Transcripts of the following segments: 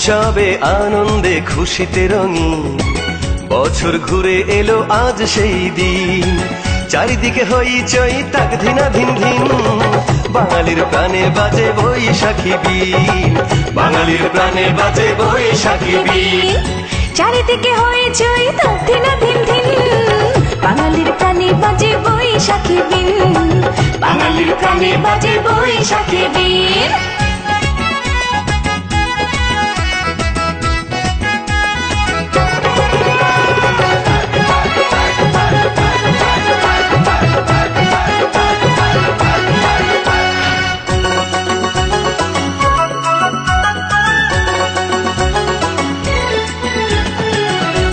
উৎসবে আনন্দে খুশিতে রঙিন, বছর ঘুরে এলো আজ সেই দিন। চারিদিকে হইচই তাক ধিনা ধিন ধিন, বাঙালির প্রাণে বাজে বৈশাখী বিন, বাঙালির প্রাণে বাজে বৈশাখী বিন। চারিদিকে হইচই তাক ধিনা ধিন ধিন, বাঙালির প্রাণে বাজে বৈশাখী বিন, বাঙালির প্রাণে বাজে বৈশাখী বিন।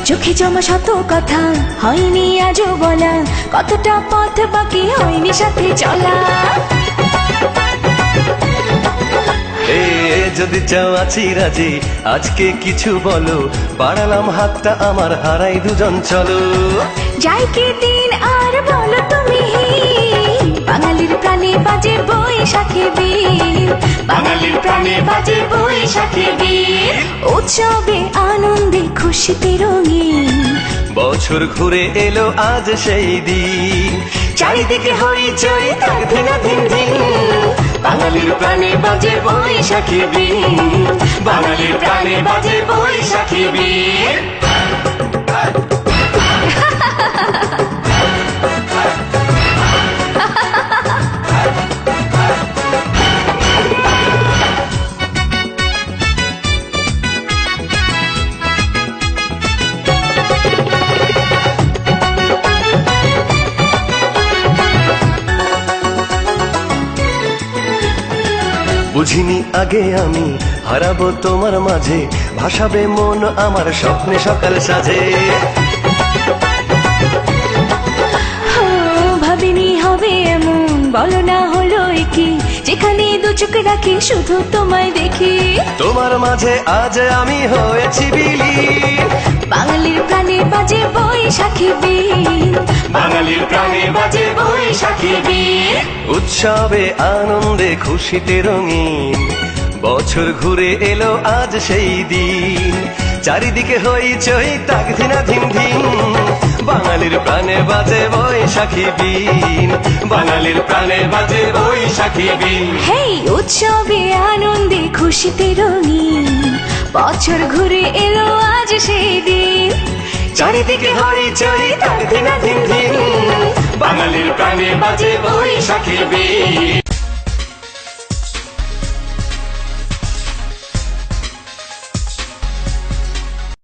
চোখে জমা শত কথা হয়নি আজও বলা, কতটা পথ বাকি হয়নি সাথে চলা। এ যদি চাও আছি রাজি, আজকে কিছু বলো, বাড়ালাম হাতটা আমার হারাই দুজন চলো। যাই কি দিন আর বলো তুমি, বাঙালির প্রাণে বাজে বৈশাখী বিন, বাঙালির প্রাণে বাজে বৈশাখী বিন। উৎসবে আনন্দে খুশিতে রঙিন, বছর ঘুরে এলো আজ সেই দিন। চারিদিকে হইচই তাক ধিনা ধিন ধিন, বাঙালির প্রাণে বাজে বৈশাখী বিন, বাঙালির প্রাণে বাজে বৈশাখী বিন। বুঝিনি আগে আমি হারাবো তোমার মাঝে, ভাসাবে মন আমার স্বপ্নে সকাল সাজে। ভাবিনি হবে এমন, বলো না হলো কি, যেখানে দু চোখ রাখি শুধু তোমায় দেখি। তোমার মাঝে আজ আমি হয়েছি বিলীন, বাঙালির প্রাণে বাজে বৈশাখী বিন, বাঙালির প্রাণে বাজে বৈশাখী বিন। উৎসবে আনন্দে খুশিতে রঙিন, বছর ঘুরে এলো আজ সেই দিন। চারিদিকে হইচই তাক ধিনা ধিন ধিন, বাঙালির প্রাণে বাজে বৈশাখী বিন, বাঙালির প্রাণে বাজে বৈশাখী বিন। হেই উৎসবে আনন্দে খুশিতে রঙিন, বছর ঘুরে এলো আজ সেই দিন। চারিদিকে হইচই তাক ধিনা ধিন ধিন, বাঙালির প্রাণে বাজে বৈশাখী বিন।